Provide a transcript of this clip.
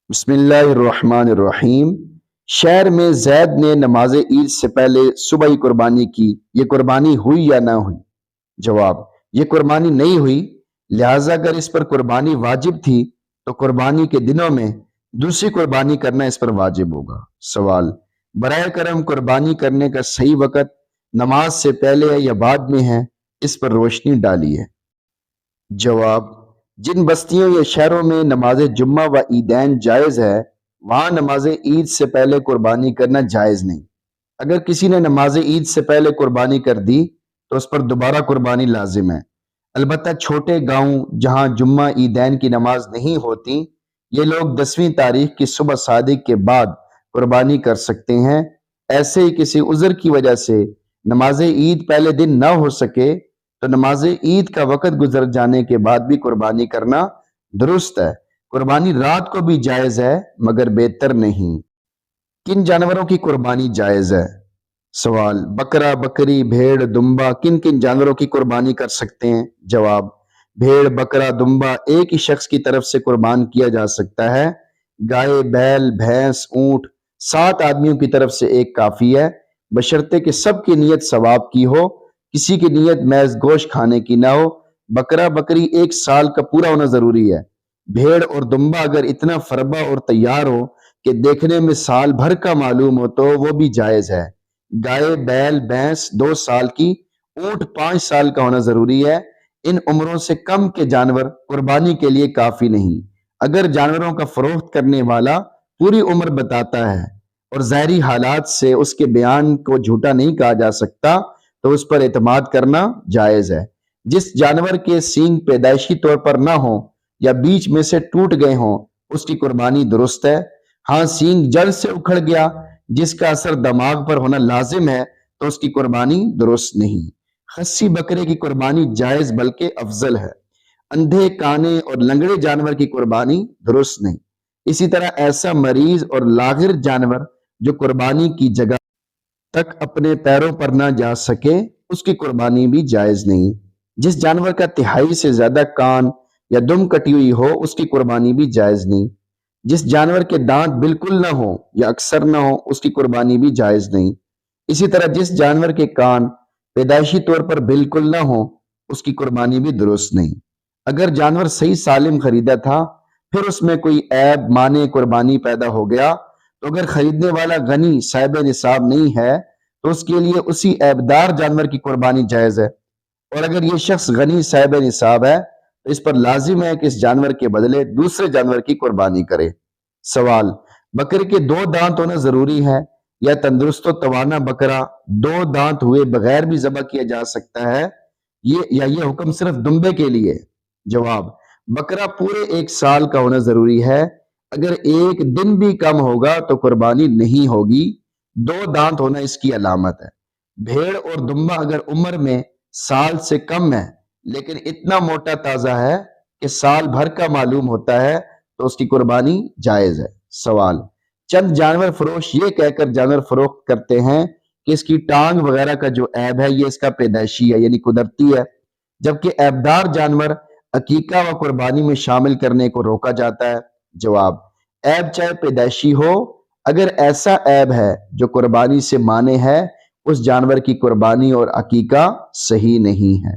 بسم اللہ الرحمن الرحیم۔ شہر میں زید نے نماز عید سے پہلے صبح ہی قربانی کی، یہ قربانی ہوئی یا نہ ہوئی؟ جواب: یہ قربانی نہیں ہوئی، لہٰذا اگر اس پر قربانی واجب تھی تو قربانی کے دنوں میں دوسری قربانی کرنا اس پر واجب ہوگا۔ سوال: برائے کرم قربانی کرنے کا صحیح وقت نماز سے پہلے ہے یا بعد میں ہے؟ اس پر روشنی ڈالیے۔ جواب: جن بستیوں یا شہروں میں نماز جمعہ و عیدین جائز ہے وہاں نماز عید سے پہلے قربانی کرنا جائز نہیں۔ اگر کسی نے نماز عید سے پہلے قربانی کر دی تو اس پر دوبارہ قربانی لازم ہے۔ البتہ چھوٹے گاؤں جہاں جمعہ عیدین کی نماز نہیں ہوتی، یہ لوگ 10ویں تاریخ کی صبح صادق کے بعد قربانی کر سکتے ہیں۔ ایسے ہی کسی عذر کی وجہ سے نماز عید پہلے دن نہ ہو سکے تو نماز عید کا وقت گزر جانے کے بعد بھی قربانی کرنا درست ہے۔ قربانی رات کو بھی جائز ہے مگر بہتر نہیں۔ کن جانوروں کی قربانی جائز ہے؟ سوال: بکرا، بکری، بھیڑ، دمبا، کن کن جانوروں کی قربانی کر سکتے ہیں؟ جواب: بھیڑ، بکرا، دمبا ایک ہی شخص کی طرف سے قربان کیا جا سکتا ہے۔ گائے، بیل، بھینس، اونٹ 7 آدمیوں کی طرف سے ایک کافی ہے، بشرطے کہ سب کی نیت ثواب کی ہو، کسی کی نیت محض گوشت کھانے کی نہ ہو۔ بکرا بکری 1 سال کا پورا ہونا ضروری ہے۔ بھیڑ اور دمبا اگر اتنا فربا اور تیار ہو کہ دیکھنے میں سال بھر کا معلوم ہو تو وہ بھی جائز ہے۔ گائے، بیل، بھینس 2 سال کی، اونٹ 5 سال کا ہونا ضروری ہے۔ ان عمروں سے کم کے جانور قربانی کے لیے کافی نہیں۔ اگر جانوروں کا فروخت کرنے والا پوری عمر بتاتا ہے اور ظاہری حالات سے اس کے بیان کو جھوٹا نہیں کہا جا سکتا تو اس پر اعتماد کرنا جائز ہے۔ جس جانور کے سینگ پیدائشی طور پر نہ ہوں یا بیچ میں سے ٹوٹ گئے ہوں اس کی قربانی درست ہے۔ ہاں، سینگ جڑ سے اکھڑ گیا جس کا اثر دماغ پر ہونا لازم ہے تو اس کی قربانی درست نہیں۔ خصی بکرے کی قربانی جائز بلکہ افضل ہے۔ اندھے، کانے اور لنگڑے جانور کی قربانی درست نہیں۔ اسی طرح ایسا مریض اور لاغر جانور جو قربانی کی جگہ تک اپنے پیروں پر نہ جا سکے اس کی قربانی بھی جائز نہیں۔ جس جانور کا 1/3 سے زیادہ کان یا دم کٹی ہوئی ہو اس کی قربانی بھی جائز نہیں۔ جس جانور کے دانت بالکل نہ ہو یا اکثر نہ ہو اس کی قربانی بھی جائز نہیں۔ اسی طرح جس جانور کے کان پیدائشی طور پر بالکل نہ ہو اس کی قربانی بھی درست نہیں۔ اگر جانور صحیح سالم خریدا تھا پھر اس میں کوئی عیب مانع قربانی پیدا ہو گیا تو اگر خریدنے والا غنی صاحب نصاب نہیں ہے تو اس کے لیے اسی عیبدار جانور کی قربانی جائز ہے، اور اگر یہ شخص غنی صاحب نصاب ہے تو اس پر لازم ہے کہ اس جانور کے بدلے دوسرے جانور کی قربانی کرے۔ سوال: بکرے کے 2 دانت ہونا ضروری ہے یا تندرست و توانا بکرا 2 دانت ہوئے بغیر بھی ذبح کیا جا سکتا ہے، یہ حکم صرف دمبے کے لیے؟ جواب: بکرا پورے 1 سال کا ہونا ضروری ہے۔ اگر 1 دن بھی کم ہوگا تو قربانی نہیں ہوگی۔ 2 دانت ہونا اس کی علامت ہے۔ بھیڑ اور دمبا اگر عمر میں سال سے کم ہے لیکن اتنا موٹا تازہ ہے کہ سال بھر کا معلوم ہوتا ہے تو اس کی قربانی جائز ہے۔ سوال: چند جانور فروش یہ کہہ کر جانور فروخت کرتے ہیں کہ اس کی ٹانگ وغیرہ کا جو عیب ہے یہ اس کا پیدائشی ہے یعنی قدرتی ہے، جبکہ عیبدار جانور عقیقہ و قربانی میں شامل کرنے کو روکا جاتا ہے۔ جواب: عیب چاہے پیدائشی ہو، اگر ایسا عیب ہے جو قربانی سے مانع ہے اس جانور کی قربانی اور عقیقہ صحیح نہیں ہے۔